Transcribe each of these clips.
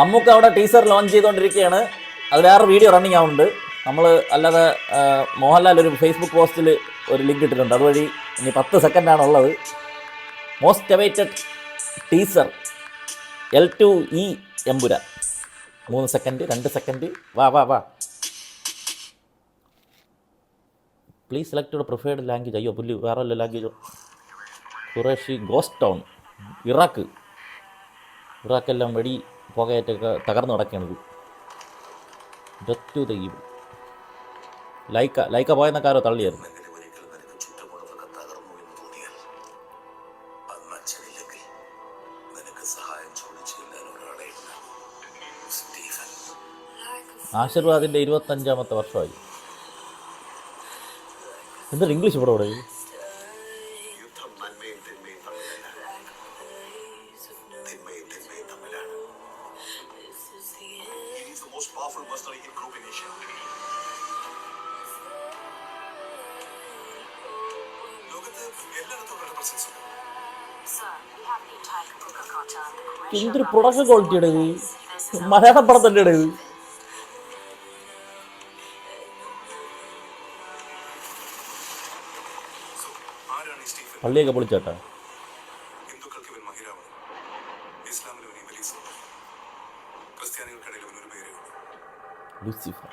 നമുക്ക് അവിടെ teaser launch ചെയ്തുകൊണ്ടിരിക്കുകയാണ്. അത് വേറെ വീഡിയോ റണ്ണിങ് ആവുന്നുണ്ട്. നമ്മൾ അല്ലാതെ മോഹൻലാൽ ഒരു ഫേസ്ബുക്ക് പോസ്റ്റിൽ ഒരു ലിങ്ക് ഇട്ടിട്ടുണ്ട്. അതുവഴി ഇനി 10 സെക്കൻഡാണ് ഉള്ളത്. Most awaited teaser L2E Empuraan. 3 second, 2 second. വാ please select your preferred language. അയ്യോ പുല്ല്, വേറെ വല്ല ലാംഗ്വേജോ? ഖുറേഷി, ഗോസ്റ്റ് ടൗൺ, ഇറാഖെല്ലാം വെടി പുകയേറ്റൊക്കെ തകർന്നു കിടക്കുകയാണിത്. Death to the evil. Lyca പോയെന്നൊക്കെ ആരോ തള്ളിയായിരുന്നു. ആശീർവാദിൻ്റെ 25ാമത്തെ വർഷമായി. എന്തൊരു ഇംഗ്ലീഷ് ഇവിടെ എന്തൊരു പ്രൊഡക്ഷൻ ക്വാളിറ്റിയുടെ ഇത്. മലയാളം പടം തന്നെയാണ് ഇത്. പള്ളിയൊക്കെ പൊളിച്ചേട്ടാ. ലൂസിഫർ.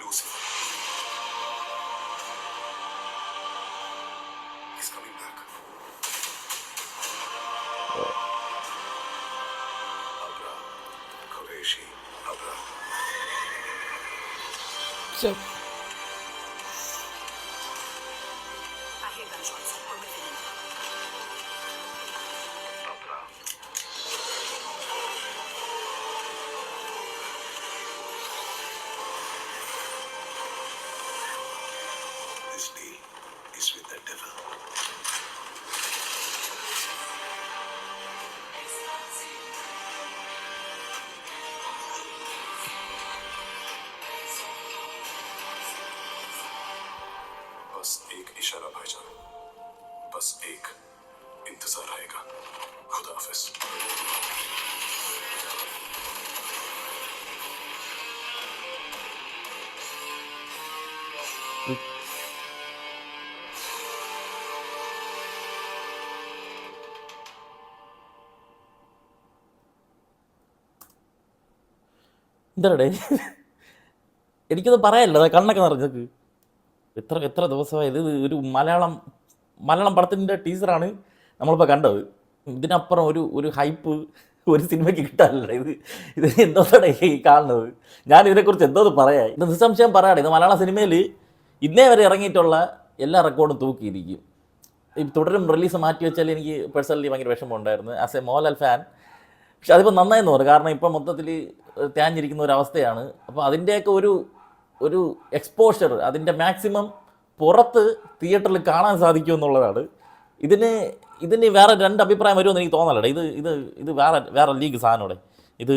बस एक इशारा भाईजान, बस एक इंतजार रहेगा. खुदा हाफिज. എന്താടേ എനിക്കത് പറയാനല്ലോ, കണ്ണൊക്കെ നിറഞ്ഞക്ക്. എത്ര ദിവസമായി ഇത്. ഒരു മലയാളം പടത്തിൻ്റെ ടീസറാണ് നമ്മളിപ്പോൾ കണ്ടത്. ഇതിനപ്പുറം ഒരു ഹൈപ്പ് ഒരു സിനിമയ്ക്ക് കിട്ടാനില്ല. ഇത് എന്തോടെ ഈ കാണുന്നത്. ഞാൻ ഇതിനെക്കുറിച്ച് എന്തോന്ന് പറയാം. ഇത് നിസ്സംശയം പറയാം. ഇത് മലയാള സിനിമയിൽ ഇന്നേ വരെ ഇറങ്ങിയിട്ടുള്ള എല്ലാ റെക്കോർഡും തൂക്കിയിരിക്കും. ഈ തുടരും റിലീസ് മാറ്റി വെച്ചാൽ എനിക്ക് പേഴ്സണലി ഭയങ്കര വിഷമമുണ്ടായിരുന്നു ആസ് എ മോഹൻലാൽ ഫാൻ. പക്ഷെ അതിപ്പോൾ നന്നായെന്ന് പറയും. കാരണം ഇപ്പം മൊത്തത്തിൽ തേഞ്ഞിരിക്കുന്ന ഒരവസ്ഥയാണ്. അപ്പോൾ അതിൻ്റെയൊക്കെ ഒരു എക്സ്പോഷർ, അതിൻ്റെ മാക്സിമം പുറത്ത് തിയേറ്ററിൽ കാണാൻ സാധിക്കുമെന്നുള്ളതാണ്. ഇതിന് വേറെ 2 അഭിപ്രായം വരുമെന്ന് എനിക്ക് തോന്നലടേ. ഇത് വേറെ ലീഗ് സാധനോടെ. ഇത്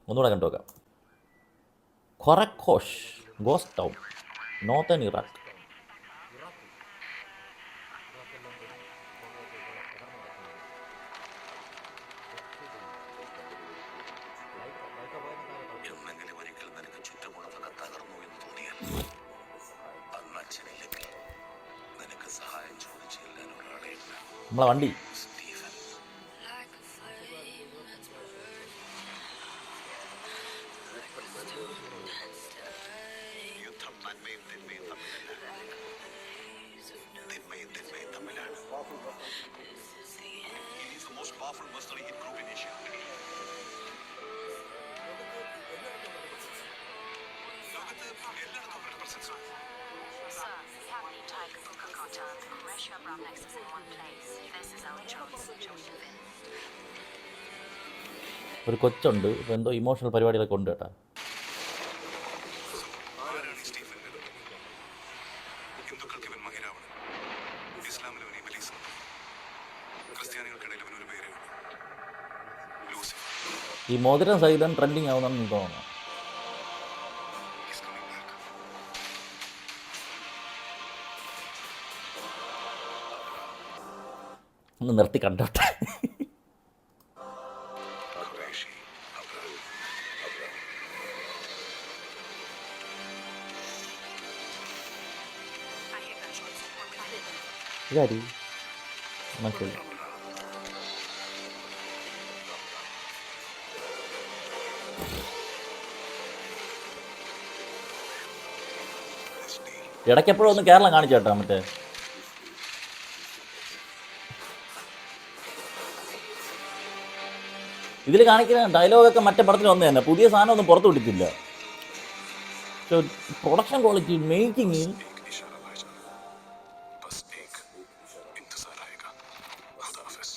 ഒന്നുകൂടെ കണ്ടു നോക്കാം. ഖൊറഖോഷ്, ഗോസ്റ്റ് ടൗൺ, നോർത്തേൺ ഇറാഖ്. നമ്മളെ വണ്ടി ഒരു കൊച്ചുണ്ട്. ഇപ്പോൾ എന്തോ ഇമോഷണൽ പരിപാടികളൊക്കെ ഉണ്ട് കേട്ടോ. ഈ മോതിരം സഹിതം ട്രെൻഡിങ് ആവുന്നെന്ന് തോന്നുന്നു. ഒന്ന് നിർത്തി കണ്ടോട്ടെ. ഇതാരി മനസ്സിലായി. ഇടയ്ക്കെപ്പോഴും ഒന്ന് കേരളം കാണിച്ചു കേട്ടോ മറ്റേ ഇതിൽ കാണിക്കുന്ന ഡയലോഗൊക്കെ മറ്റേ പടത്തിൽ വന്നു തന്നെ. പുതിയ സാധനം ഒന്നും പുറത്തു വിട്ടിട്ടില്ല. പ്രൊഡക്ഷൻ ക്വാളിറ്റി മേക്കിങ് एक इशारा भाईजान, बस एक इंतजार रहेगा. खुदा हाफिज.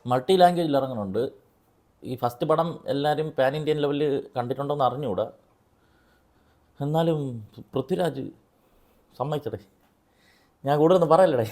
മൾട്ടി ലാംഗ്വേജിൽ ഇറങ്ങുന്നുണ്ട്. ഈ ഫസ്റ്റ് പടം എല്ലാവരും പാൻ ഇന്ത്യൻ ലെവലിൽ കണ്ടിട്ടുണ്ടോയെന്ന് അറിഞ്ഞുകൂടാ. എന്നാലും പൃഥ്വിരാജ് സമ്മതിച്ചടേ. ഞാൻ കൂടുതലൊന്നും പറയല്ലടേ.